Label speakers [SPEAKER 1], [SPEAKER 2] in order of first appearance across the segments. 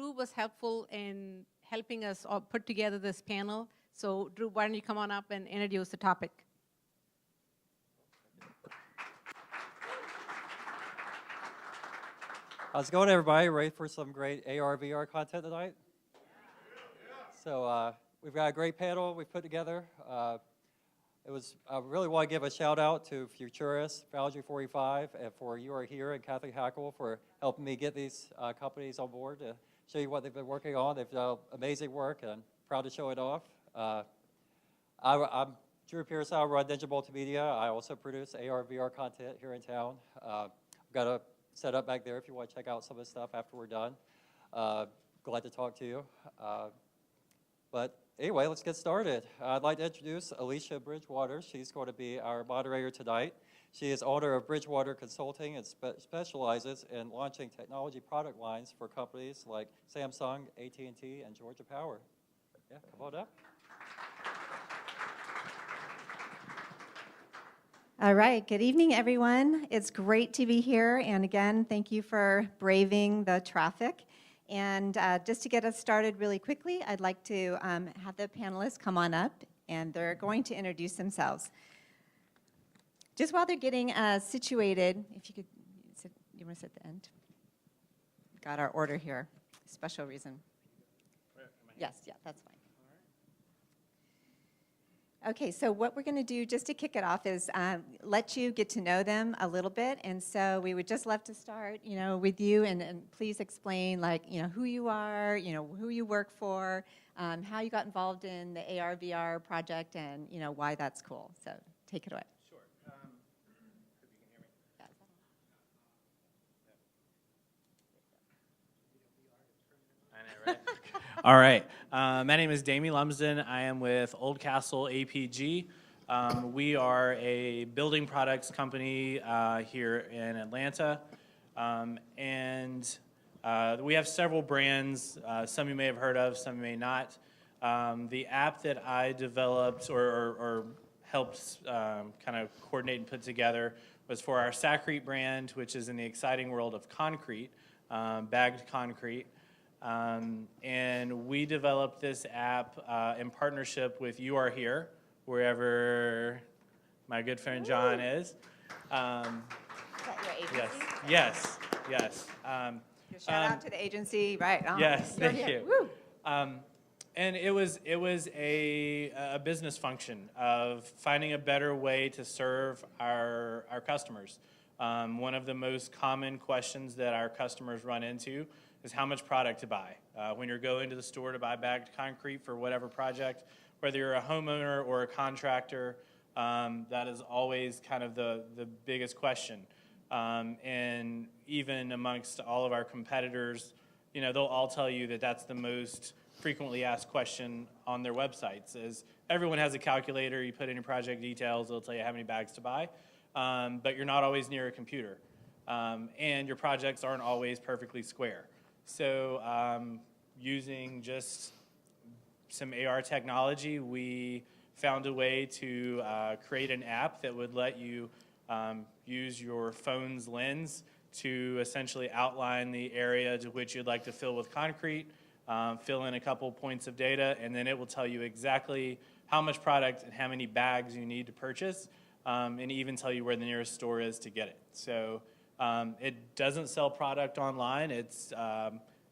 [SPEAKER 1] Drew was helpful in helping us all put together this panel. So Drew, why don't you come on up and introduce the topic?
[SPEAKER 2] How's it going, everybody? Ready for some great AR, VR content tonight? So we've got a great panel we've put together. I really want to give a shout out to Futurist, Foundry 45, and for You Are Here and Kathy Hackle for helping me get these companies on board to show you what they've been working on. They've done amazing work, and I'm proud to show it off. I'm Drew Pierce. I run Ninja Multimedia. I also produce AR, VR content here in town. I've got a setup back there if you want to check out some of the stuff after we're done. Glad to talk to you. But anyway, let's get started. I'd like to introduce Alicia Bridgewater. She's going to be our moderator tonight. She is owner of Bridgewater Consulting and specializes in launching technology product lines for companies like Samsung, AT&T, and Georgia Power. Yeah, come on up.
[SPEAKER 3] All right, good evening, everyone. It's great to be here, and again, thank you for braving the traffic. And just to get us started really quickly, I'd like to have the panelists come on up, and they're going to introduce themselves. Just while they're getting situated, if you could, you want to sit at the end? Got our order here, special reason. Yes, yeah, that's fine. Okay, so what we're going to do just to kick it off is let you get to know them a little bit. And so we would just love to start, with you and please explain, who you are, who you work for, how you got involved in the AR, VR project, and, why that's cool. So take it away.
[SPEAKER 4] Sure. Hope you can hear me. I know, right? All right. My name is Damie Lumsden. I am with OldCastle APG. We are a building products company here in Atlanta. And we have several brands. Some you may have heard of, some you may not. The app that I developed or helped kind of coordinate and put together was for our Sacrete brand, which is in the exciting world of concrete, bagged concrete. And we developed this app in partnership with You Are Here, wherever my good friend John is.
[SPEAKER 3] Is that your agency?
[SPEAKER 4] Yes.
[SPEAKER 3] Shout out to the agency, right?
[SPEAKER 4] Yes, thank you.
[SPEAKER 3] Woo.
[SPEAKER 4] And it was a business function of finding a better way to serve our customers. One of the most common questions that our customers run into is how much product to buy. When you're going to the store to buy bagged concrete for whatever project, whether you're a homeowner or a contractor, that is always kind of the biggest question. And even amongst all of our competitors, they'll all tell you that that's the most frequently asked question on their websites is everyone has a calculator, you put in your project details, it'll tell you how many bags to buy, but you're not always near a computer. And your projects aren't always perfectly square. So using just some AR technology, we found a way to create an app that would let you use your phone's lens to essentially outline the area to which you'd like to fill with concrete, fill in a couple points of data, and then it will tell you exactly how much product and how many bags you need to purchase, and even tell you where the nearest store is to get it. So it doesn't sell product online. It's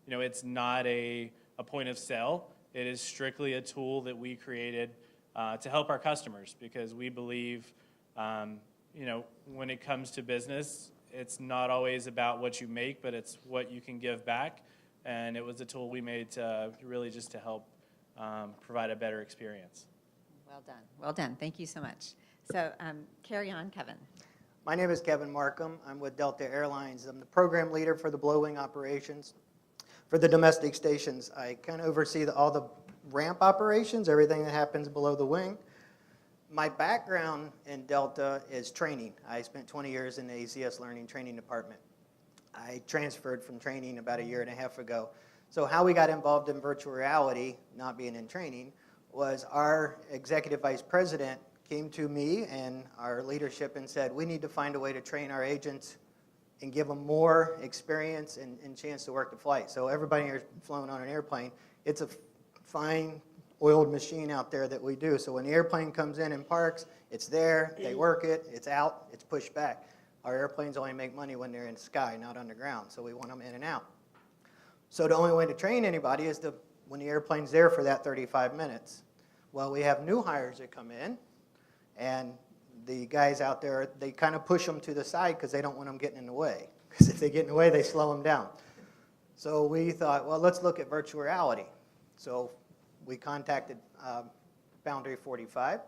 [SPEAKER 4] it's not a point of sale. It is strictly a tool that we created to help our customers because we believe, when it comes to business, it's not always about what you make, but it's what you can give back. And it was a tool we made to really just to help provide a better experience.
[SPEAKER 3] Well done. Well done. Thank you so much. So carry on, Kevin.
[SPEAKER 5] My name is Kevin Markham. I'm with Delta Airlines. I'm the program leader for the blow wing operations for the domestic stations. I kind of oversee all the ramp operations, everything that happens below the wing. My background in Delta is training. I spent 20 years in the ACS Learning Training Department. I transferred from training about a year and a half ago. So how we got involved in virtual reality, not being in training, was our executive vice president came to me and our leadership and said, we need to find a way to train our agents and give them more experience and chance to work the flight. So everybody here has flown on an airplane. It's a fine oiled machine out there that we do. So when the airplane comes in and parks, it's there, they work it, it's out, it's pushed back. Our airplanes only make money when they're in the sky, not on the ground, so we want them in and out. So the only way to train anybody is when the airplane's there for that 35 minutes. Well, we have new hires that come in, and the guys out there, they kind of push them to the side because they don't want them getting in the way. Because if they get in the way, they slow them down. So we thought, well, let's look at virtual reality. So we contacted Boundary 45.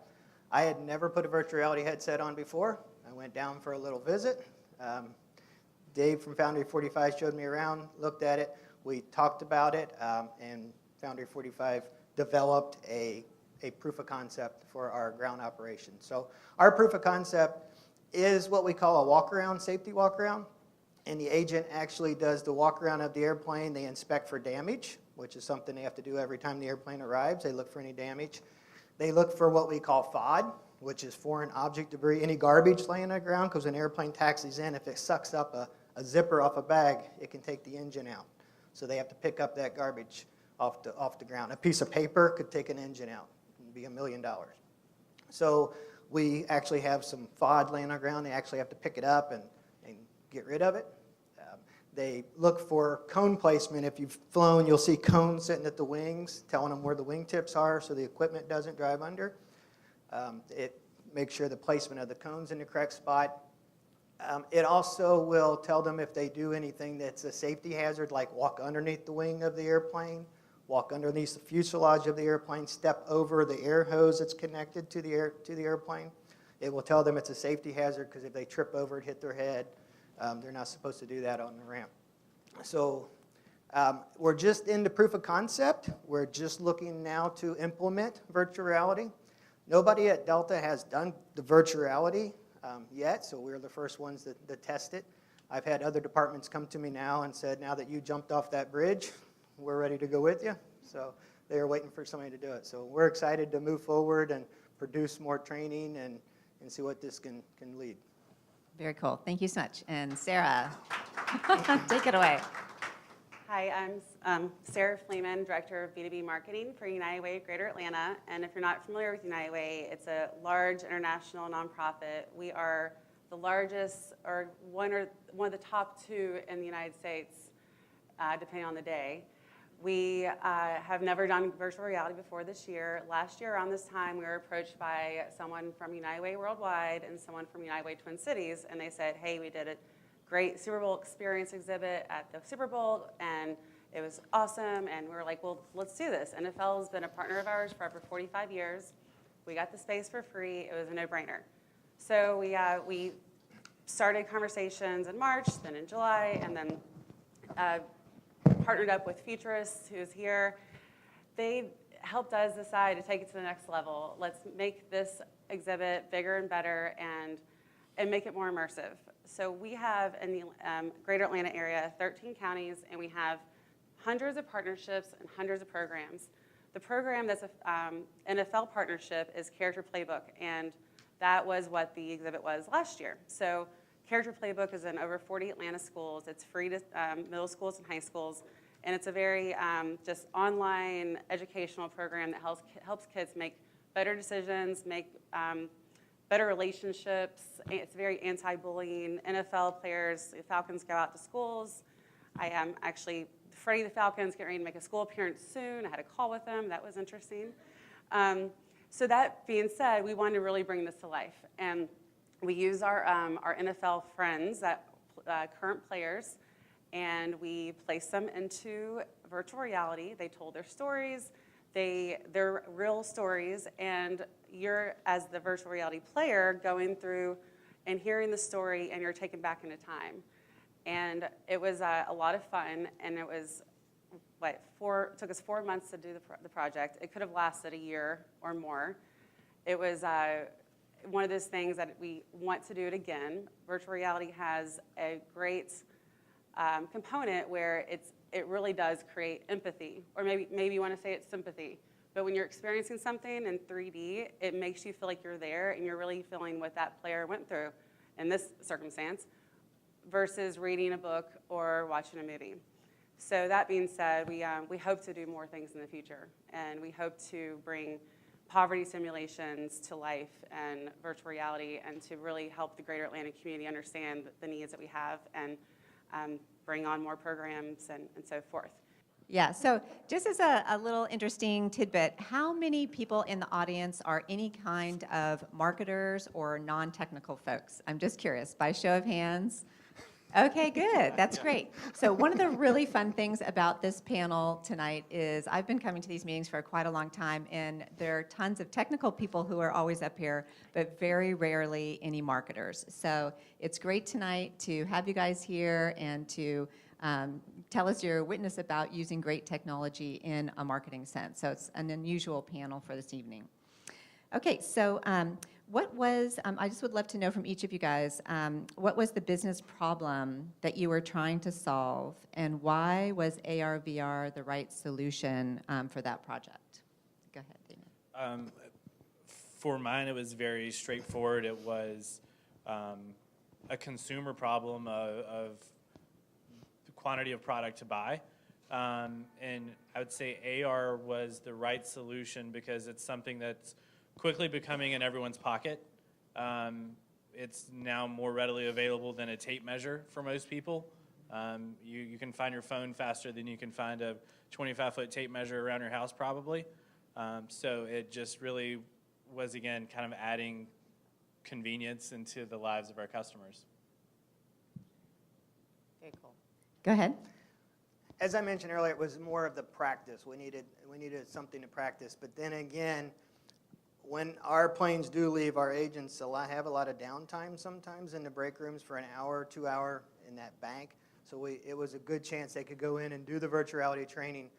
[SPEAKER 5] I had never put a virtual reality headset on before. I went down for a little visit. Dave from Boundary 45 showed me around, looked at it. We talked about it, and Boundary 45 developed a proof of concept for our ground operation. So our proof of concept is what we call a walk-around, safety walk-around. And the agent actually does the walk-around of the airplane. They inspect for damage, which is something they have to do every time the airplane arrives. They look for any damage. They look for what we call FOD, which is foreign object debris, any garbage laying on the ground, because when an airplane taxis in, if it sucks up a zipper off a bag, it can take the engine out. So they have to pick up that garbage off the ground. A piece of paper could take an engine out. It would be $1 million. So we actually have some FOD laying on the ground. They actually have to pick it up and get rid of it. They look for cone placement. If you've flown, you'll see cones sitting at the wings, telling them where the wingtips are so the equipment doesn't drive under. It makes sure the placement of the cone's in the correct spot. It also will tell them if they do anything that's a safety hazard, like walk underneath the wing of the airplane, walk underneath the fuselage of the airplane, step over the air hose that's connected to the airplane. It will tell them it's a safety hazard because if they trip over it, hit their head, they're not supposed to do that on the ramp. So we're just in the proof of concept. We're just looking now to implement virtual reality. Nobody at Delta has done the virtual reality yet, so we're the first ones that test it. I've had other departments come to me now and said, now that you jumped off that bridge, we're ready to go with you. So they are waiting for somebody to do it. So we're excited to move forward and produce more training and see what this can lead.
[SPEAKER 3] Very cool. Thank you so much. And Sara, take it away.
[SPEAKER 6] Hi, I'm Sara Fleeman, Director of B2B Marketing for United Way Greater Atlanta. And if you're not familiar with United Way, it's a large international nonprofit. We are the largest, or one of the top 2 in the United States, depending on the day. We have never done virtual reality before this year. Last year around this time, we were approached by someone from United Way Worldwide and someone from United Way Twin Cities, and they said, hey, we did a great Super Bowl experience exhibit at the Super Bowl, and it was awesome, and we were like, well, let's do this. NFL has been a partner of ours for over 45 years. We got the space for free. It was a no-brainer. So we started conversations in March, then in July, and then partnered up with Futurists, who's here. They helped us decide to take it to the next level. Let's make this exhibit bigger and better and make it more immersive. So we have in the greater Atlanta area 13 counties, and we have hundreds of partnerships and hundreds of programs. The program that's an NFL partnership is Character Playbook, and that was what the exhibit was last year. So Character Playbook is in over 40 Atlanta schools. It's free to middle schools and high schools, and it's a very just online educational program that helps kids make better decisions, make better relationships. It's very anti-bullying. NFL players, the Falcons go out to schools. I am actually, Freddie the Falcons getting ready to make a school appearance soon. I had a call with them. That was interesting. So that being said, we wanted to really bring this to life. And we use our NFL friends, current players, and we place them into virtual reality. They told their stories. They're real stories, and you're, as the virtual reality player, going through and hearing the story, and you're taken back into time. And it was a lot of fun, and it was, it took us 4 months to do the project. It could have lasted a year or more. It was one of those things that we want to do it again. Virtual reality has a great component where it really does create empathy, or maybe you want to say it's sympathy. But when you're experiencing something in 3D, it makes you feel like you're there and you're really feeling what that player went through in this circumstance. versus reading a book or watching a movie. So that being said, we hope to do more things in the future, and we hope to bring poverty simulations to life and virtual reality, and to really help the greater Atlanta community understand the needs that we have, and bring on more programs and so forth.
[SPEAKER 3] Yeah, so just as a little interesting tidbit, how many people in the audience are any kind of marketers or non-technical folks? I'm just curious, by show of hands. Okay, good, that's great. So one of the really fun things about this panel tonight is I've been coming to these meetings for quite a long time, and there are tons of technical people who are always up here, but very rarely any marketers. So it's great tonight to have you guys here and to tell us your witness about using great technology in a marketing sense. So it's an unusual panel for this evening. Okay, so what was, I just would love to know from each of you guys, what was the business problem that you were trying to solve, and why was AR, VR the right solution for that project? Go ahead, Damon.
[SPEAKER 4] For mine, it was very straightforward. It was a consumer problem of the quantity of product to buy. And I would say AR was the right solution because it's something that's quickly becoming in everyone's pocket. It's now more readily available than a tape measure for most people. You can find your phone faster than you can find a 25-foot tape measure around your house probably. So it just really was, again, kind of adding convenience into the lives of our customers.
[SPEAKER 6] Very cool.
[SPEAKER 3] Go ahead.
[SPEAKER 5] As I mentioned earlier, it was more of the practice. We needed something to practice. But then again, when our planes do leave, our agents have a lot of downtime sometimes in the break rooms for an hour, 2 hour in that bank. So it was a good chance they could go in and do the virtual reality training.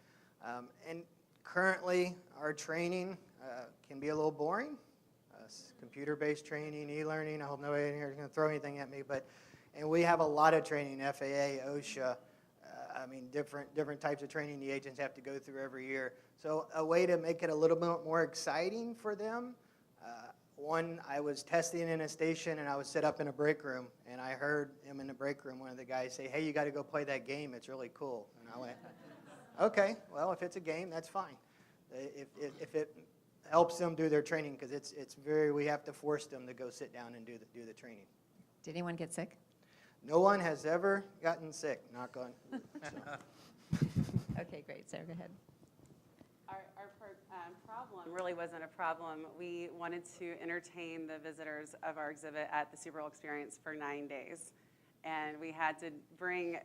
[SPEAKER 5] And currently, our training can be a little boring. Computer-based training, e-learning. I hope nobody in here is going to throw anything at me. And we have a lot of training, FAA, OSHA. I mean, different types of training the agents have to go through every year. So a way to make it a little bit more exciting for them. One, I was testing in a station, and I was set up in a break room, and I heard him in the break room, one of the guys say, "Hey, you got to go play that game. It's really cool." And I went, "Okay, well, if it's a game, that's fine. If it helps them do their training, because we have to force them to go sit down and do the training."
[SPEAKER 3] Did anyone get sick?
[SPEAKER 5] No one has ever gotten sick, knock on.
[SPEAKER 3] Okay, great. Sarah, go ahead.
[SPEAKER 6] Our problem really wasn't a problem. We wanted to entertain the visitors of our exhibit at the Super Bowl experience for 9 days. And we had to bring,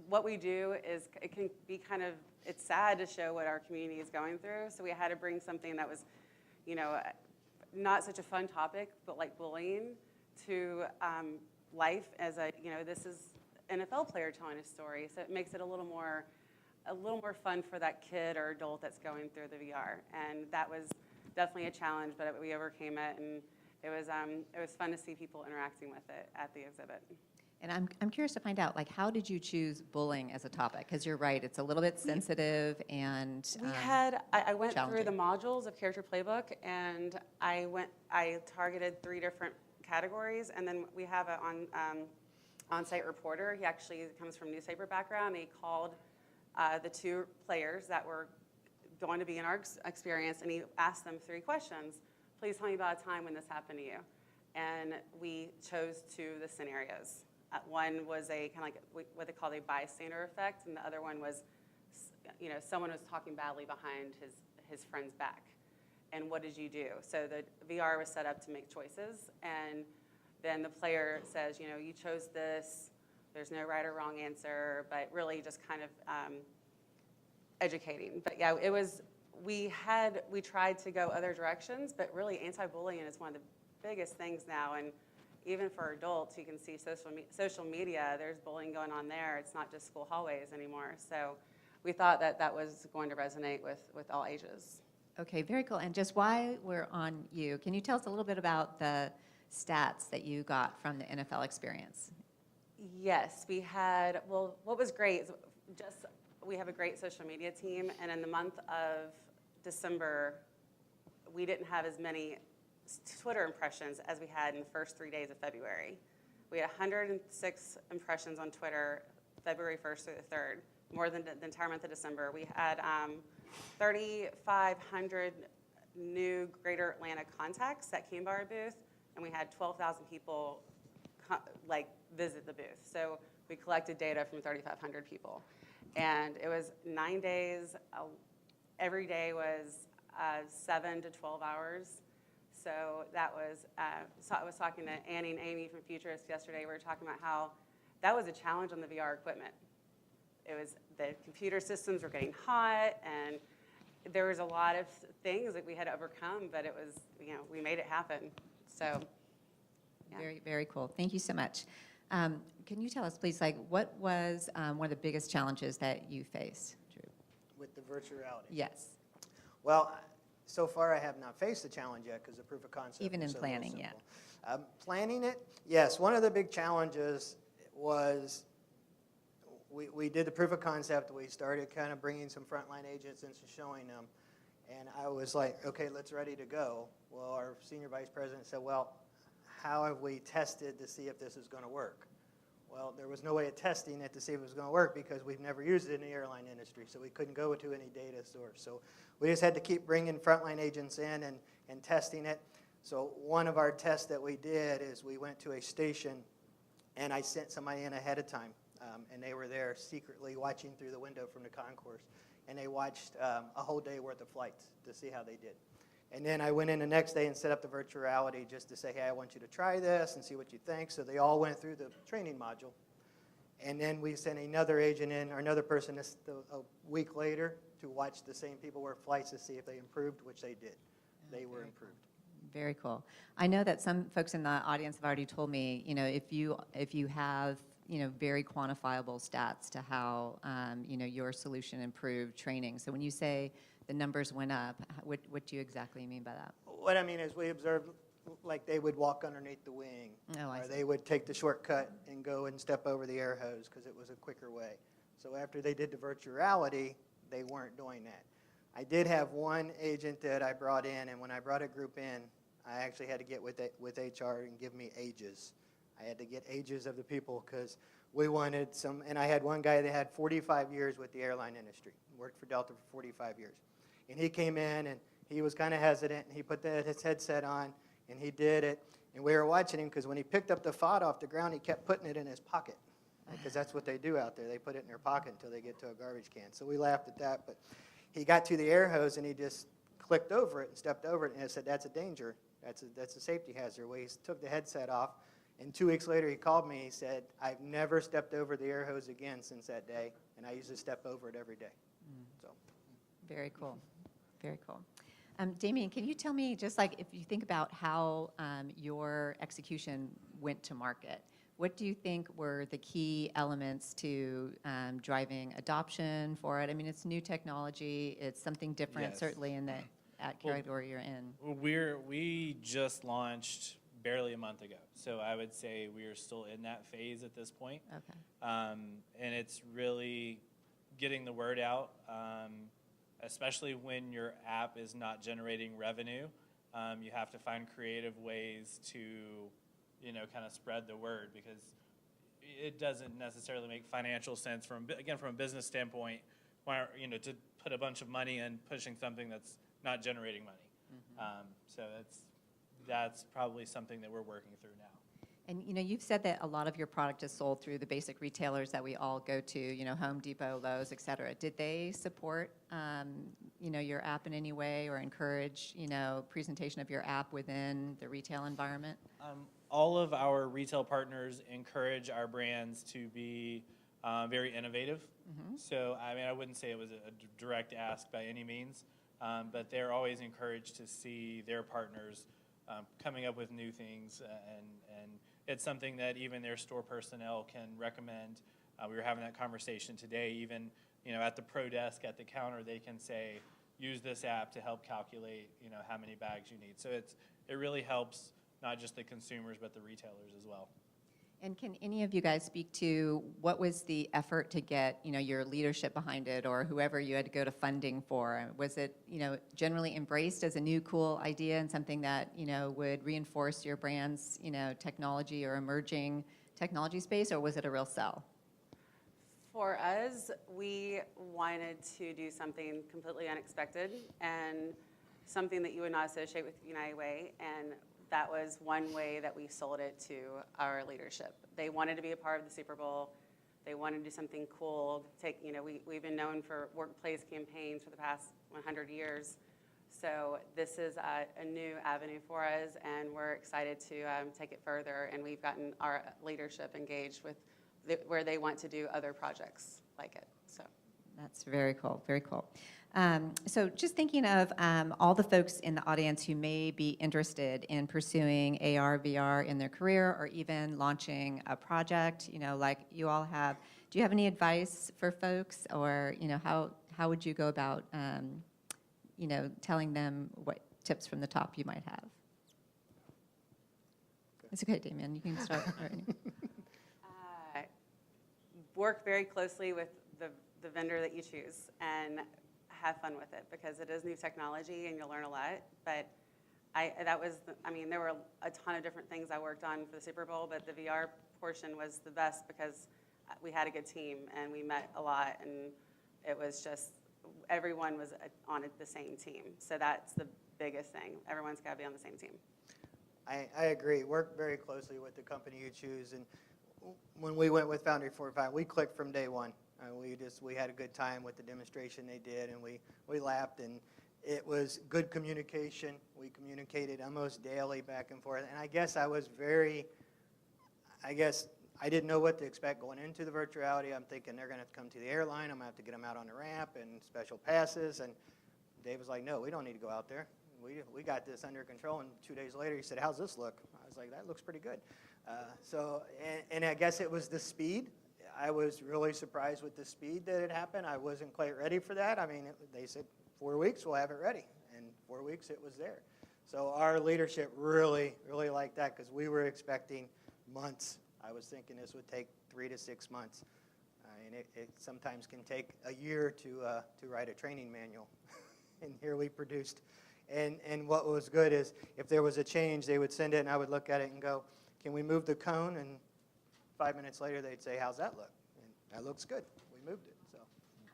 [SPEAKER 6] what we do is, it can be it's sad to show what our community is going through. So we had to bring something that was, not such a fun topic, but like bullying, to life as this is NFL player telling a story. So it makes it a little more fun for that kid or adult that's going through the VR. And that was definitely a challenge, but we overcame it, and it was fun to see people interacting with it at the exhibit.
[SPEAKER 3] And I'm curious to find out, how did you choose bullying as a topic? Because you're right, it's a little bit sensitive and
[SPEAKER 6] I went through the
[SPEAKER 3] challenging.
[SPEAKER 6] modules of Character Playbook, and I targeted 3 different categories, and then we have an on-site reporter. He actually comes from newspaper background. He called the 2 players that were going to be in our experience, and he asked them 3 questions. Please tell me about a time when this happened to you. And we chose 2 of the scenarios. One was a kind of like what they call a bystander effect, and the other one was, someone was talking badly behind his friend's back. And what did you do? So the VR was set up to make choices, and then the player says, you chose this. There's no right or wrong answer, but really just kind of educating. But yeah, it was. We tried to go other directions, but really anti-bullying is one of the biggest things now. And even for adults, you can see social media. There's bullying going on there. It's not just school hallways anymore. So we thought that was going to resonate with all ages.
[SPEAKER 3] Okay, very cool. And just while we're on you, can you tell us a little bit about the stats that you got from the NFL experience?
[SPEAKER 6] Yes, we had, what was great is we have a great social media team, and in the month of December, we didn't have as many Twitter impressions as we had in the first 3 days of February. We had 106 impressions on Twitter, February 1st through the 3rd, more than the entire month of December. We had 3,500 new Greater Atlanta contacts that came by our booth, and we had 12,000 people visit the booth. So we collected data from 3,500 people. And it was 9 days. Every day was 7 to 12 hours. So that was, I was talking to Annie and Amy from Futurist yesterday. We were talking about how that was a challenge on the VR equipment. It was, the computer systems were getting hot, and there was a lot of things that we had to overcome, but it was, we made it happen. So, yeah.
[SPEAKER 3] Very, very cool. Thank you so much. Can you tell us, please, what was one of the biggest challenges that you faced, Drew?
[SPEAKER 5] With the virtual reality.
[SPEAKER 3] Yes.
[SPEAKER 5] Well, so far I have not faced the challenge yet because the proof of concept
[SPEAKER 3] Even in
[SPEAKER 5] was so real
[SPEAKER 3] planning, yeah.
[SPEAKER 5] simple. Planning it, yes. One of the big challenges was we did the proof of concept. We started kind of bringing some frontline agents and showing them. And I was like, okay, let's ready to go. Well, our senior vice president said, well, how have we tested to see if this is going to work? Well, there was no way of testing it to see if it was going to work because we've never used it in the airline industry, so we couldn't go to any data source. So we just had to keep bringing frontline agents in and testing it. So one of our tests that we did is we went to a station, and I sent somebody in ahead of time, and they were there secretly watching through the window from the concourse, and they watched a whole day worth of flights to see how they did. And then I went in the next day and set up the virtual reality just to say, hey, I want you to try this and see what you think. So they all went through the training module. And then we sent another agent in, or another person a week later to watch the same people work flights to see if they improved, which they did. They were improved.
[SPEAKER 3] Very cool. I know that some folks in the audience have already told me, if you have, very quantifiable stats to how, your solution improved training. So when you say the numbers went up, what do you exactly mean by that?
[SPEAKER 5] What I mean is we observed, like they would walk underneath the wing,
[SPEAKER 3] I
[SPEAKER 5] or
[SPEAKER 3] see.
[SPEAKER 5] they would take the shortcut and go and step over the air hose because it was a quicker way. So after they did the virtual reality, they weren't doing that. I did have one agent that I brought in, and when I brought a group in, I actually had to get with HR and give me ages. I had to get ages of the people because we wanted some, and I had one guy that had 45 years with the airline industry, worked for Delta for 45 years. And he came in, and he was kind of hesitant, and he put his headset on, and he did it. And we were watching him because when he picked up the FOD off the ground, he kept putting it in his pocket because that's what they do out there. They put it in their pocket until they get to a garbage can. So we laughed at that. But he got to the air hose, and he just clicked over it and stepped over it, and I said, that's a danger. That's a safety hazard. Well, he took the headset off, and 2 weeks later he called me. He said, I've never stepped over the air hose again since that day, and I used to step over it every day. So.
[SPEAKER 3] Very cool. Very cool. Damien, can you tell me, just if you think about how your execution went to market, what do you think were the key elements to driving adoption for it? I mean, it's new technology. It's something different,
[SPEAKER 4] Yes.
[SPEAKER 3] certainly in the category you're in.
[SPEAKER 4] We just launched barely a month ago, so I would say we are still in that phase at this point.
[SPEAKER 3] Okay.
[SPEAKER 4] And it's really getting the word out, especially when your app is not generating revenue. You have to find creative ways to, kind of spread the word, because it doesn't necessarily make financial sense from a business standpoint, to put a bunch of money in pushing something that's not generating money. So that's probably something that we're working through now.
[SPEAKER 3] And you've said that a lot of your product is sold through the basic retailers that we all go to, Home Depot, Lowe's, et cetera. Did they support, your app in any way, or encourage, presentation of your app within the retail environment?
[SPEAKER 4] All of our retail partners encourage our brands to be very innovative. So, I wouldn't say it was a direct ask by any means, but they're always encouraged to see their partners coming up with new things, and it's something that even their store personnel can recommend. We were having that conversation today. Even at the pro desk at the counter, they can say, use this app to help calculate how many bags you need. So it really helps not just the consumers but the retailers as well.
[SPEAKER 3] And can any of you guys speak to what was the effort to get, your leadership behind it, or whoever you had to go to funding for? Was it, generally embraced as a new, cool idea and something that, would reinforce your brand's, technology or emerging technology space, or was it a real sell?
[SPEAKER 6] For us, we wanted to do something completely unexpected and something that you would not associate with United Way, and that was one way that we sold it to our leadership. They wanted to be a part of the Super Bowl. They wanted to do something cool. We've been known for workplace campaigns for the past 100 years. So this is a new avenue for us, and we're excited to take it further. And we've gotten our leadership engaged with where they want to do other projects like it. So
[SPEAKER 3] That's very cool, very cool. So just thinking of all the folks in the audience who may be interested in pursuing AR, VR in their career, or even launching a project, like you all have, do you have any advice for folks, or, how would you go about, telling them what tips from the top you might have? It's okay, Damien, you can start.
[SPEAKER 6] work very closely with the vendor that you choose and have fun with it, because it is new technology and you'll learn a lot. But there were a ton of different things I worked on for the Super Bowl, but the VR portion was the best because we had a good team and we met a lot, and it was just, everyone was on the same team. So that's the biggest thing. Everyone's got to be on the same team.
[SPEAKER 5] I agree. Work very closely with the company you choose. And when we went with Foundry 45, we clicked from day one. We had a good time with the demonstration they did, and we laughed, and it was good communication. We communicated almost daily back and forth. And I didn't know what to expect going into the virtual reality. I'm thinking they're going to come to the airline. I'm going to have to get them out on the ramp and special passes. And Dave was like, no, we don't need to go out there. We got this under control. And 2 days later, he said, how's this look? I was like, that looks pretty good. And I guess it was the speed. I was really surprised with the speed that it happened. I wasn't quite ready for that. I mean, they said 4 weeks, we'll have it ready. And 4 weeks, it was there. So our leadership really, really liked that, because we were expecting months. I was thinking this would take 3 to 6 months. And it sometimes can take a year to write a training manual. And here we produced. And what was good is if there was a change, they would send it, and I would look at it and go, can we move the cone? And 5 minutes later, they'd say, how's that look? And that looks good. We moved it. So.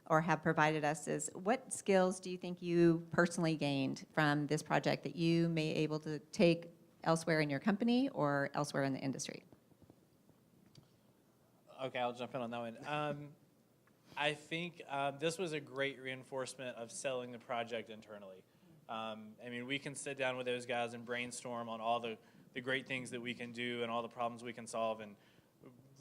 [SPEAKER 3] Or have provided us is, what skills do you think you personally gained from this project that you may be able to take elsewhere in your company or elsewhere in the industry?
[SPEAKER 4] Okay, I'll jump in on that one. I think this was a great reinforcement of selling the project internally. We can sit down with those guys and brainstorm on all the great things that we can do and all the problems we can solve, and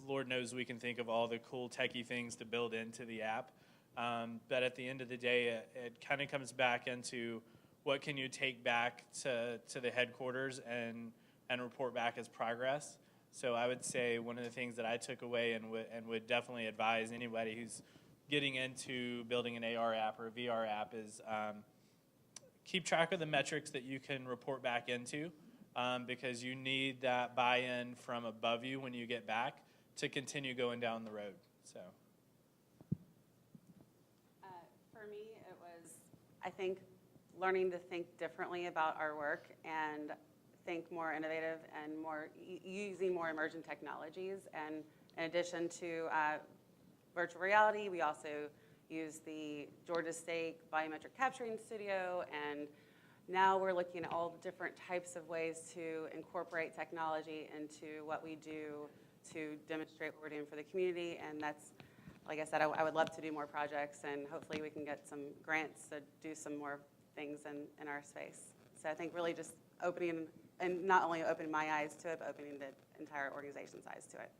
[SPEAKER 4] Lord knows we can think of all the cool techie things to build into the app. But at the end of the day, it kind of comes back into what can you take back to the headquarters and report back as progress. So I would say one of the things that I took away and would definitely advise anybody who's getting into building an AR app or a VR app is keep track of the metrics that you can report back into, because you need that buy-in from above you when you get back to continue going down the road. So,
[SPEAKER 6] for me, it was, I think, learning to think differently about our work and think more innovative and using more emergent technologies. And in addition to virtual reality, we also use the Georgia State Biometric Capturing Studio, and now we're looking at all the different types of ways to incorporate technology into what we do to demonstrate what we're doing for the community. And that's, like I said, I would love to do more projects, and hopefully we can get some grants to do some more things in our space. So I think really just opening, and not only opening my eyes to it, but opening the entire organization's eyes to it.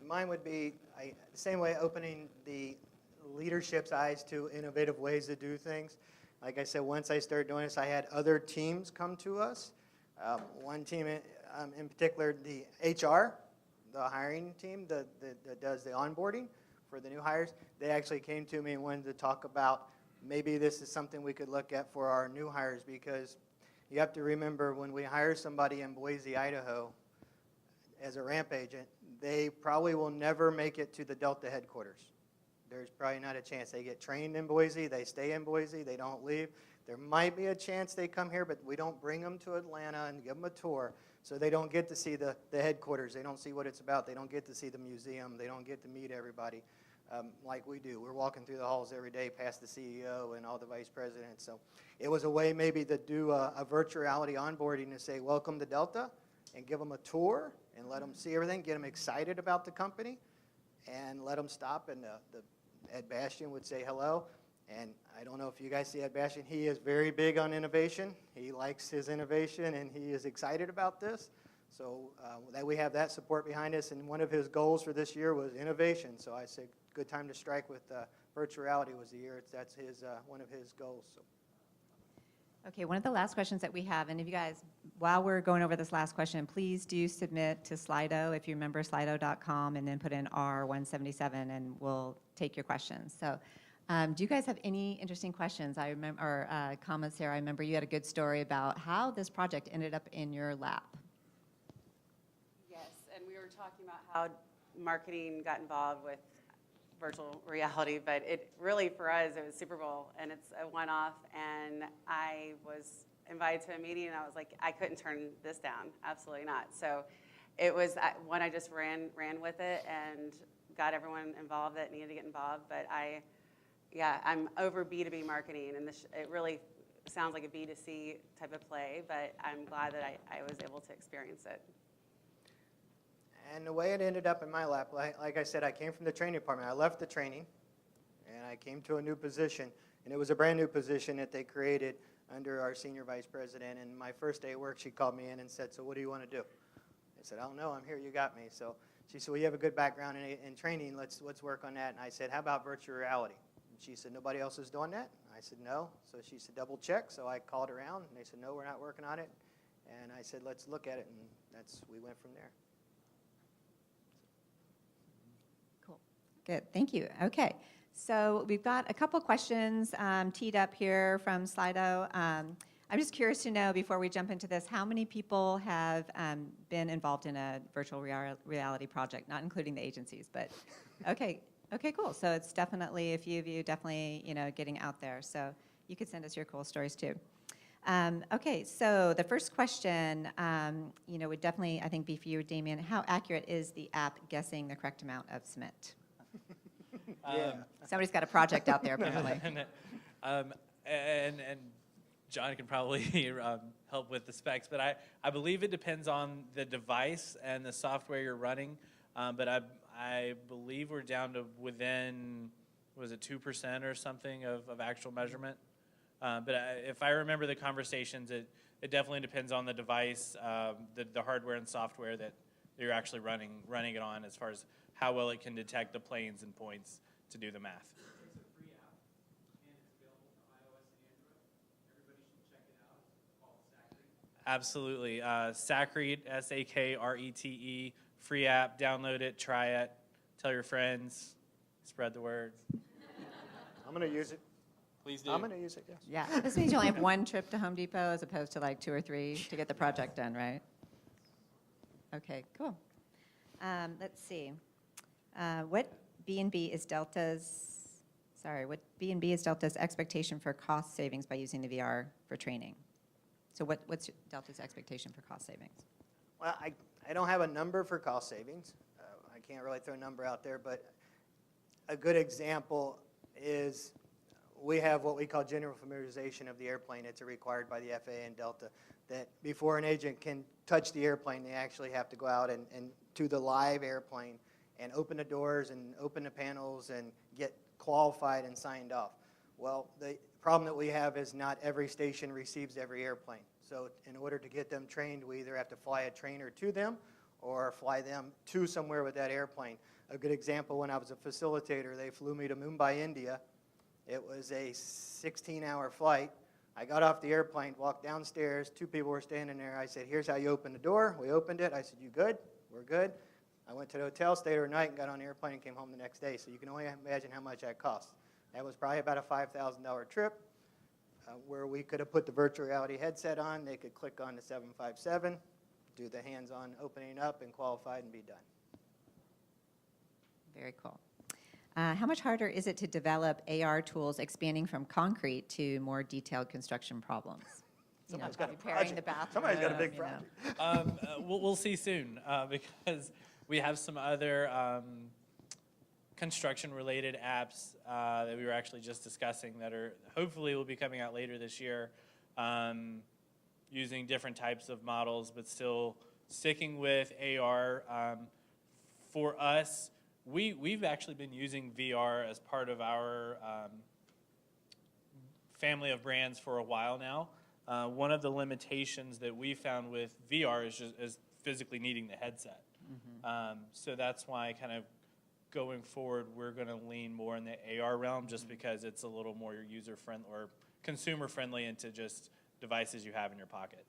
[SPEAKER 5] Mine would be the same way, opening the leadership's eyes to innovative ways to do things. Like I said, once I started doing this, I had other teams come to us. One team in particular, the HR, the hiring team that does the onboarding for the new hires, they actually came to me and wanted to talk about maybe this is something we could look at for our new hires, because you have to remember when we hire somebody in Boise, Idaho as a ramp agent, they probably will never make it to the Delta headquarters. There's probably not a chance. They get trained in Boise, they stay in Boise, they don't leave. There might be a chance they come here, but we don't bring them to Atlanta and give them a tour. So they don't get to see the headquarters. They don't see what it's about. They don't get to see the museum. They don't get to meet everybody like we do. We're walking through the halls every day past the CEO and all the vice presidents. So it was a way maybe to do a virtual reality onboarding to say, welcome to Delta, and give them a tour and let them see everything, get them excited about the company, and let them stop. And Ed Bastian would say hello. And I don't know if you guys see Ed Bastian. He is very big on innovation. He likes his innovation, and he is excited about this. So that we have that support behind us. And one of his goals for this year was innovation. So I said, good time to strike with virtual reality was the year. That's one of his goals. So.
[SPEAKER 3] Okay, one of the last questions that we have, and if you guys, while we're going over this last question, please do submit to Slido, if you remember slido.com, and then put in R177, and we'll take your questions. So do you guys have any interesting questions? I remember, or comments, Sarah? I remember you had a good story about how this project ended up in your lap.
[SPEAKER 6] Yes, and we were talking about how marketing got involved with virtual reality, but it really, for us, it was Super Bowl, and it's a one-off, and I was invited to a meeting, and I was like, I couldn't turn this down, absolutely not. So it was one, I just ran with it and got everyone involved that needed to get involved, but I'm over B2B marketing, and it really sounds like a B2C type of play, but I'm glad that I was able to experience it.
[SPEAKER 5] And the way it ended up in my lap, like I said, I came from the training department. I left the training, and I came to a new position, and it was a brand new position that they created under our senior vice president. And my first day at work, she called me in and said, so what do you want to do? I said, I don't know, I'm here, you got me. So she said, well, you have a good background in training, let's work on that. And I said, how about virtual reality? And she said, nobody else is doing that? I said, no. So she said, double check. So I called around, and they said, no, we're not working on it. And I said, let's look at it, and we went from there.
[SPEAKER 3] Good, thank you. Okay, so we've got a couple questions teed up here from Slido. I'm just curious to know, before we jump into this, how many people have been involved in a virtual reality project, not including the agencies, but okay, cool. So it's definitely a few of you, definitely, getting out there. So you could send us your cool stories too. Okay, so the first question, would definitely, I think, be for you, Damien. How accurate is the app guessing the correct amount of cement? Somebody's got a project out there, apparently.
[SPEAKER 4] And John can probably help with the specs, but I believe it depends on the device and the software you're running. But I believe we're down to within, was it 2% or something of actual measurement? But if I remember the conversations, it definitely depends on the device, the hardware and software that you're actually running it on, as far as how well it can detect the planes and points to do the math. It's a free app, and it's available for iOS and Android. Everybody should check it out. It's called Sakrete. Absolutely. Sakrete, S-A-K-R-E-T-E, free app. Download it, try it, tell your friends, spread the word.
[SPEAKER 5] I'm going to use it.
[SPEAKER 4] Please do.
[SPEAKER 5] I'm going to use it, yes.
[SPEAKER 3] Yeah, this means you only have one trip to Home Depot as opposed to like 2 or 3 to get the project done, right? Okay, cool. Let's see. What B&B is Delta's expectation for cost savings by using the VR for training? So what's Delta's expectation for cost savings?
[SPEAKER 5] Well, I don't have a number for cost savings. I can't really throw a number out there, but a good example is we have what we call general familiarization of the airplane. It's required by the FAA and Delta that before an agent can touch the airplane, they actually have to go out and to the live airplane and open the doors and open the panels and get qualified and signed off. Well, the problem that we have is not every station receives every airplane. So in order to get them trained, we either have to fly a trainer to them or fly them to somewhere with that airplane. A good example, when I was a facilitator, they flew me to Mumbai, India. It was a 16-hour flight. I got off the airplane, walked downstairs, 2 people were standing there. I said, here's how you open the door. We opened it. I said, you good? We're good. I went to the hotel, stayed overnight, and got on the airplane and came home the next day. So you can only imagine how much that cost. That was probably about a $5,000 trip where we could have put the virtual reality headset on. They could click on the 757, do the hands-on opening up, and qualify and be done.
[SPEAKER 3] Very cool. How much harder is it to develop AR tools expanding from concrete to more detailed construction problems?
[SPEAKER 5] Somebody's got a
[SPEAKER 3] preparing the
[SPEAKER 5] project.
[SPEAKER 3] bathroom.
[SPEAKER 5] Somebody's got a big
[SPEAKER 3] you know.
[SPEAKER 5] project.
[SPEAKER 4] We'll see soon because we have some other construction-related apps that we were actually just discussing that are hopefully will be coming out later this year, using different types of models, but still sticking with AR. For us, we've actually been using VR as part of our family of brands for a while now. One of the limitations that we found with VR is physically needing the headset. So that's why kind of going forward, we're going to lean more in the AR realm just because it's a little more user-friendly or consumer-friendly into just devices you have in your pocket.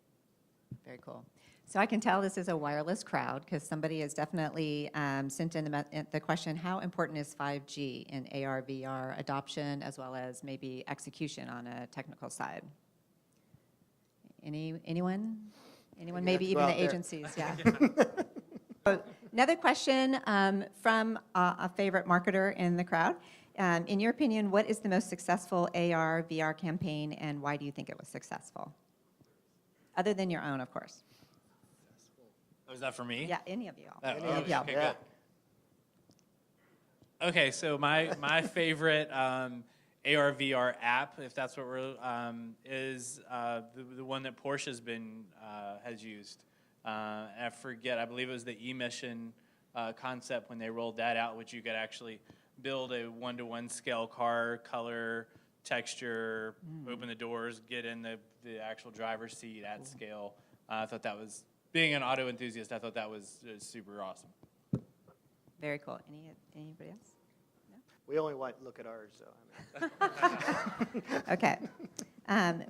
[SPEAKER 3] Very cool. So I can tell this is a wireless crowd because somebody has definitely sent in the question, how important is 5G in AR, VR adoption as well as maybe execution on a technical side? Anyone? Anyone?
[SPEAKER 5] You have
[SPEAKER 3] Maybe
[SPEAKER 5] to go
[SPEAKER 3] even
[SPEAKER 5] out
[SPEAKER 3] the
[SPEAKER 5] there.
[SPEAKER 3] agencies, yeah. So, another question from a favorite marketer in the crowd. In your opinion, what is the most successful AR, VR campaign and why do you think it was successful? Other than your own, of course.
[SPEAKER 4] Oh, is that for me?
[SPEAKER 3] Yeah, any of you all.
[SPEAKER 4] Oh,
[SPEAKER 3] Any of
[SPEAKER 4] okay,
[SPEAKER 3] y'all.
[SPEAKER 4] good.
[SPEAKER 5] Yeah.
[SPEAKER 4] Okay, so my favorite AR VR app, if that's what we're is the one that Porsche's been has used. I forget. I believe it was the emission concept when they rolled that out, which you could actually build a 1-to-1 scale car, color, texture, open the doors, get in the actual driver's seat at scale. I thought that was, being an auto enthusiast, I thought that was super awesome.
[SPEAKER 3] Very cool. Anybody else?
[SPEAKER 5] We only look at ours, so. I mean.
[SPEAKER 3] Okay.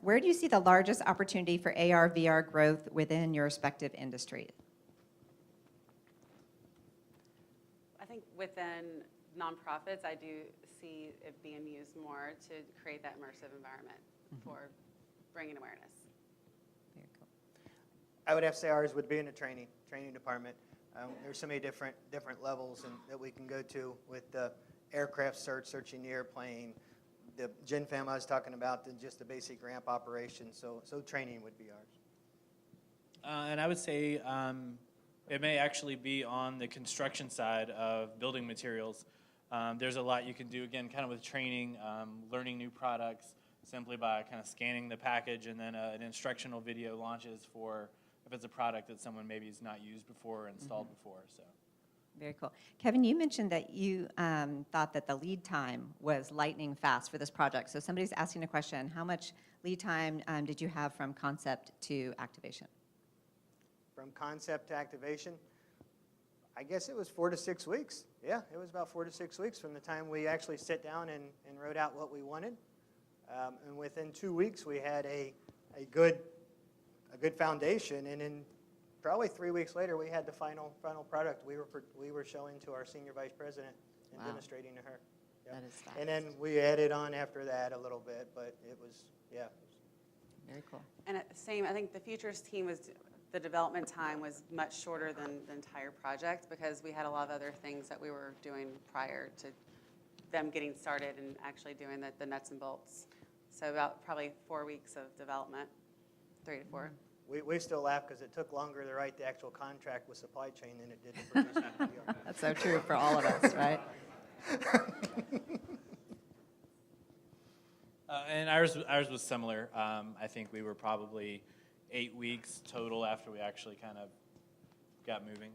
[SPEAKER 3] Where do you see the largest opportunity for AR, VR growth within your respective industry?
[SPEAKER 6] I think within nonprofits, I do see it being used more to create that immersive environment for bringing awareness.
[SPEAKER 3] Very cool.
[SPEAKER 5] I would have to say ours would be in the training department. There's so many different levels that we can go to with the aircraft searching the airplane, the Gen Fam I was talking about, just the basic ramp operation. So training would be ours.
[SPEAKER 4] And I would say it may actually be on the construction side of building materials. There's a lot you can do, again, kind of with training, learning new products, simply by kind of scanning the package, and then an instructional video launches for if it's a product that someone maybe has not used before or installed before. So.
[SPEAKER 3] Very cool. Kevin, you mentioned that you thought that the lead time was lightning fast for this project. So somebody's asking a question, how much lead time did you have from concept to activation?
[SPEAKER 5] From concept to activation, I guess it was 4 to 6 weeks. Yeah, it was about 4 to 6 weeks from the time we actually sit down and wrote out what we wanted. And within 2 weeks, we had a good foundation, and in probably 3 weeks later, we had the final product we were showing to our senior vice president and
[SPEAKER 3] Wow.
[SPEAKER 5] demonstrating to her. Yep.
[SPEAKER 3] That is fast.
[SPEAKER 5] And then we added on after that a little bit, but it was, yeah.
[SPEAKER 3] Very cool.
[SPEAKER 6] And at the same, I think the futures team the development time was much shorter than the entire project because we had a lot of other things that we were doing prior to them getting started and actually doing the nuts and bolts. So about probably 4 weeks of development, 3 to 4.
[SPEAKER 5] We still laugh because it took longer to write the actual contract with supply chain than it did to produce the video.
[SPEAKER 3] That's so true for all of us, right?
[SPEAKER 4] And ours was similar. I think we were probably 8 weeks total after we actually kind of got moving.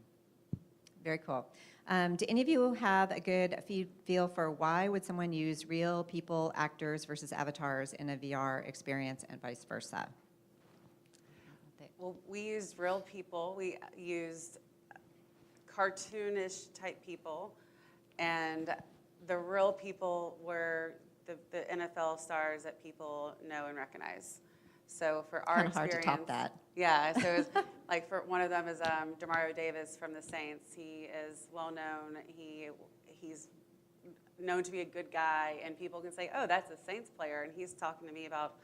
[SPEAKER 3] Very cool. Do any of you have a good feel for why would someone use real people, actors versus avatars in a VR experience and vice versa?
[SPEAKER 6] Well, we used real people. We used cartoonish type people, and the real people were the NFL stars that people know and recognize. So for our
[SPEAKER 3] Kind of hard
[SPEAKER 6] experience,
[SPEAKER 3] to top that.
[SPEAKER 6] Yeah. So it was like for one of them is Demario Davis from the Saints. He is well known. He's known to be a good guy, and people can say, "Oh, that's a Saints player," and he's talking to me about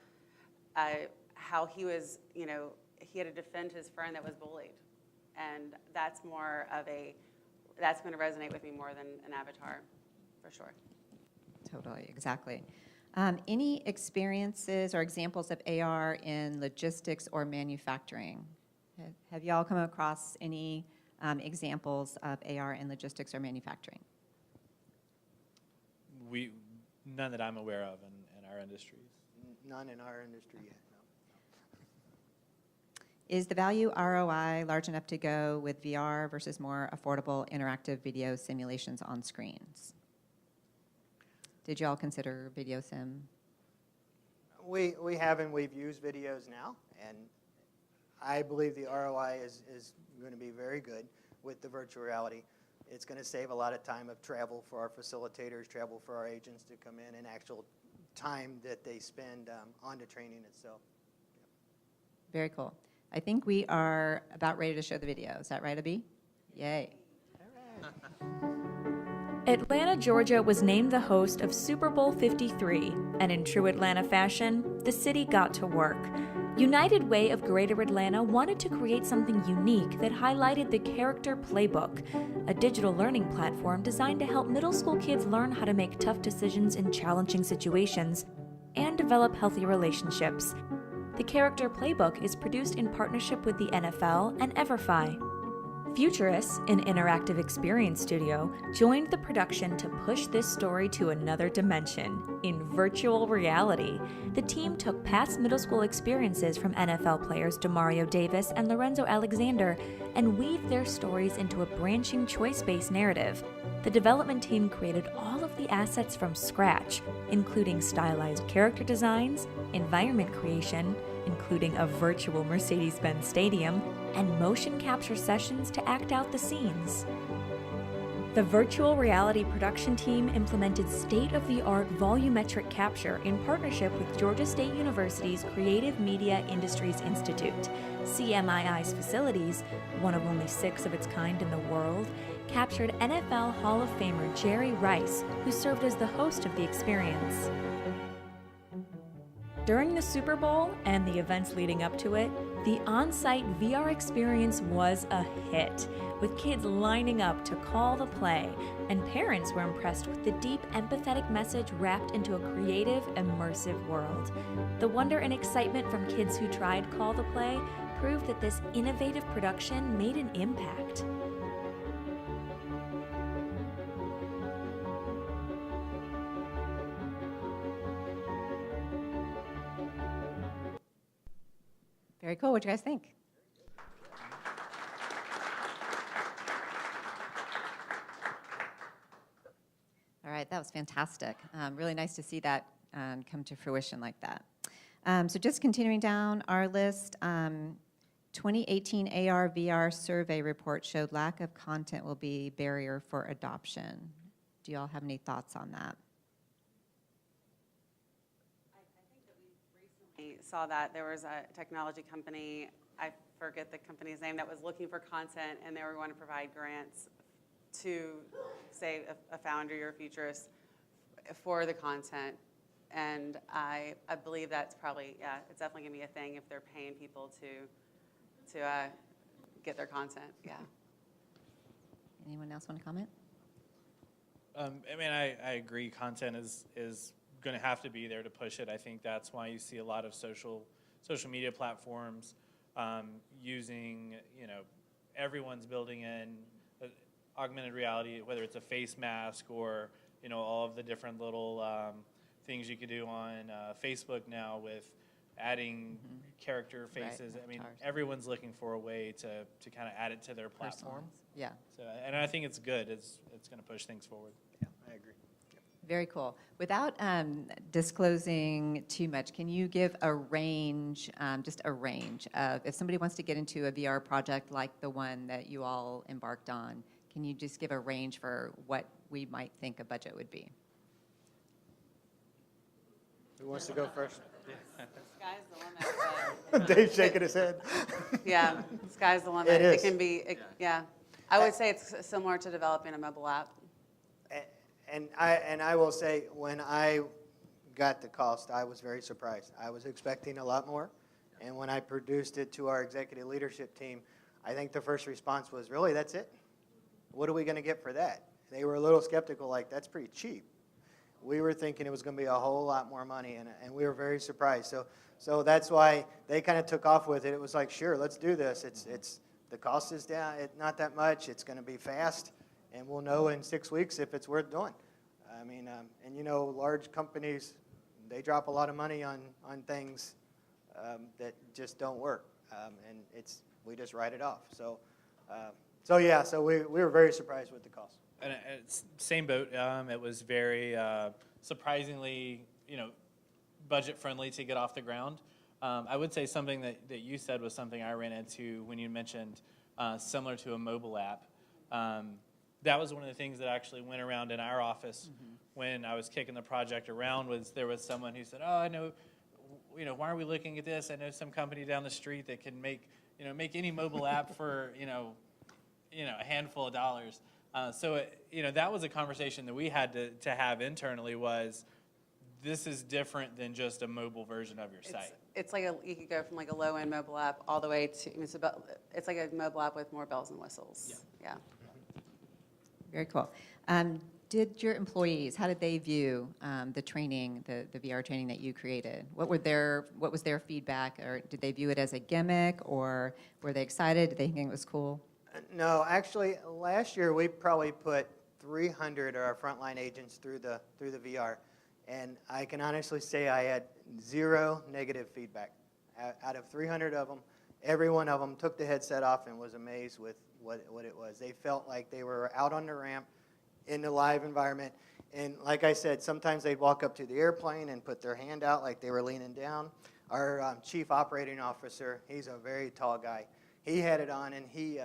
[SPEAKER 6] how he was, he had to defend his friend that was bullied. And that's going to resonate with me more than an avatar, for sure.
[SPEAKER 3] Totally, exactly. Any experiences or examples of AR in logistics or manufacturing? Have y'all come across any examples of AR in logistics or manufacturing?
[SPEAKER 4] None that I'm aware of in our industries.
[SPEAKER 5] None in our industry yet, no.
[SPEAKER 3] Is the value ROI large enough to go with VR versus more affordable interactive video simulations on screens? Did you all consider video sim?
[SPEAKER 5] We have, and we've used videos now, and I believe the ROI is going to be very good with the virtual reality. It's going to save a lot of time of travel for our facilitators, travel for our agents to come in, and actual time that they spend on the training itself.
[SPEAKER 3] Very cool. I think we are about ready to show the video. Is that right, Abhi? Yay.
[SPEAKER 7] Atlanta, Georgia was named the host of Super Bowl 53, and in true Atlanta fashion, the city got to work. United Way of Greater Atlanta wanted to create something unique that highlighted the Character Playbook, a digital learning platform designed to help middle school kids learn how to make tough decisions in challenging situations and develop healthy relationships. The Character Playbook is produced in partnership with the NFL and EverFi. Futurists, an interactive experience studio, joined the production to push this story to another dimension, in virtual reality. The team took past middle school experiences from NFL players Demario Davis and Lorenzo Alexander and weaved their stories into a branching choice-based narrative. The development team created all of the assets from scratch, including stylized character designs, environment creation, including a virtual Mercedes-Benz stadium, and motion capture sessions to act out the scenes. The virtual reality production team implemented state-of-the-art volumetric capture in partnership with Georgia State University's Creative Media Industries Institute. CMII's facilities, one of only 6 of its kind in the world, captured NFL Hall of Famer Jerry Rice, who served as the host of the experience. During the Super Bowl and the events leading up to it, the on-site VR experience was a hit, with kids lining up to call the play, and parents were impressed with the deep, empathetic message wrapped into a creative, immersive world. The wonder and excitement from kids who tried Call the Play proved that this innovative production made an impact.
[SPEAKER 3] Very cool. What do you guys think? All right, that was fantastic. Really nice to see that come to fruition like that. So just continuing down our list, 2018 AR/VR survey report showed lack of content will be barrier for adoption. Do you all have any thoughts on that?
[SPEAKER 6] We saw that there was a technology company, I forget the company's name, that was looking for content, and they were going to provide grants to, say, a founder or a futurist for the content. And I believe that's probably, yeah, it's definitely going to be a thing if they're paying people to get their content, yeah.
[SPEAKER 3] Anyone else want to comment?
[SPEAKER 4] I mean, I agree. Content is going to have to be there to push it. I think that's why you see a lot of social media platforms using, everyone's building in augmented reality, whether it's a face mask or, all of the different little things you could do on Facebook now with adding character faces.
[SPEAKER 3] Right,
[SPEAKER 4] I mean,
[SPEAKER 3] avatars.
[SPEAKER 4] everyone's looking for a way to kind of add it to their platform.
[SPEAKER 3] Personalized. Yeah.
[SPEAKER 4] So, and I think it's good. It's going to push things forward.
[SPEAKER 5] Yeah, I agree.
[SPEAKER 3] Very cool. Without disclosing too much, can you give a range, just a range of, if somebody wants to get into a VR project like the one that you all embarked on, can you just give a range for what we might think a budget would be?
[SPEAKER 5] Who wants to go first?
[SPEAKER 6] Sky's the one that,
[SPEAKER 5] Dave's shaking his head.
[SPEAKER 6] yeah, Sky's the one
[SPEAKER 5] It
[SPEAKER 6] that
[SPEAKER 5] is.
[SPEAKER 6] it can be, yeah. I would say it's similar to developing a mobile app.
[SPEAKER 5] And I will say, when I got the cost, I was very surprised. I was expecting a lot more. And when I produced it to our executive leadership team, I think the first response was, really, that's it? What are we going to get for that? They were a little skeptical, like, that's pretty cheap. We were thinking it was going to be a whole lot more money, and we were very surprised. So that's why they kind of took off with it. It was like, sure, let's do this. It's the cost is down, not that much. It's going to be fast, and we'll know in 6 weeks if it's worth doing. I mean, and you know, large companies, they drop a lot of money on things that just don't work, and we just write it off. So we were very surprised with the cost.
[SPEAKER 4] And it's same boat. It was very surprisingly, budget friendly to get off the ground. I would say something that you said was something I ran into when you mentioned similar to a mobile app. That was one of the things that actually went around in our office when I was kicking the project around. Was there was someone who said, "Oh, I know, why are we looking at this? I know some company down the street that can make any mobile app for a handful of dollars." So that was a conversation that we had to have internally. Was this is different than just a mobile version of your site?
[SPEAKER 6] It's like you could go from like a low-end mobile app all the way to it's like a mobile app with more bells and whistles. Yeah.
[SPEAKER 3] Very cool. Did your employees, how did they view the training, the VR training that you created? What was their feedback, or did they view it as a gimmick, or were they excited? Did they think it was cool?
[SPEAKER 5] No, actually, last year we probably put 300 of our frontline agents through the VR, and I can honestly say I had 0 negative feedback. Out of 300 of them, every one of them took the headset off and was amazed with what it was. They felt like they were out on the ramp in the live environment, and like I said, sometimes they'd walk up to the airplane and put their hand out like they were leaning down. Our chief operating officer, he's a very tall guy. He had it on, and he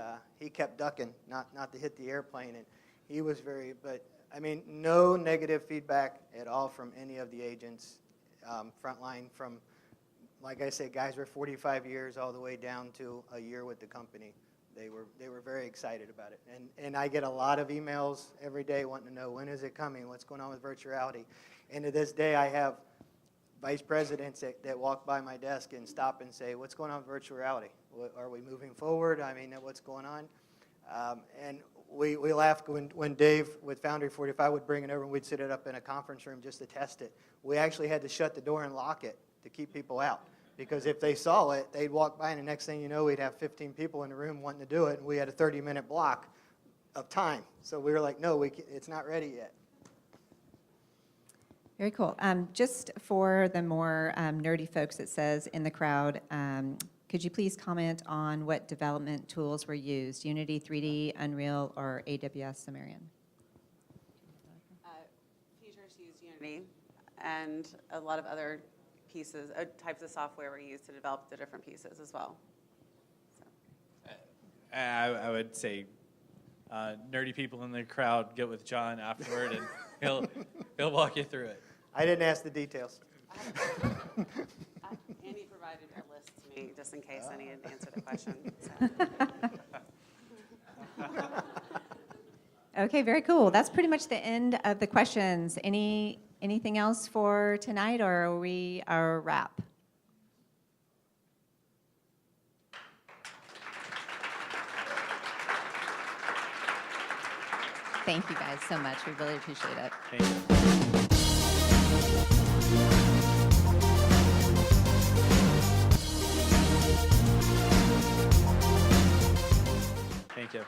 [SPEAKER 5] kept ducking, not to hit the airplane, and he was but I mean, no negative feedback at all from any of the agents, frontline, from, like I said, guys were 45 years all the way down to a year with the company. They were very excited about it, and I get a lot of emails every day wanting to know, when is it coming, what's going on with virtual reality, and to this day I have vice presidents that walk by my desk and stop and say, what's going on with virtual reality? Are we moving forward? I mean, what's going on? And we laughed when Dave with Foundry 45 would bring it over, and we'd sit it up in a conference room just to test it. We actually had to shut the door and lock it to keep people out, because if they saw it, they'd walk by, and the next thing you know, we'd have 15 people in the room wanting to do it, and we had a 30-minute block of time. So we were like, no, it's not ready yet.
[SPEAKER 3] Very cool. Just for the more nerdy folks, it says in the crowd, could you please comment on what development tools were used? Unity, 3D, Unreal, or AWS Sumerian?
[SPEAKER 6] Features use Unity, and a lot of other pieces, types of software were used to develop the different pieces as well. So.
[SPEAKER 4] I would say nerdy people in the crowd get with John afterward, and he'll walk you through it.
[SPEAKER 5] I didn't ask the details.
[SPEAKER 6] Andy provided a list to me just in case I needed to answer the question. So.
[SPEAKER 3] Okay, very cool. That's pretty much the end of the questions. Anything else for tonight, or are we our wrap? Thank you guys so much. We really appreciate it.
[SPEAKER 4] Thank you. Thank you.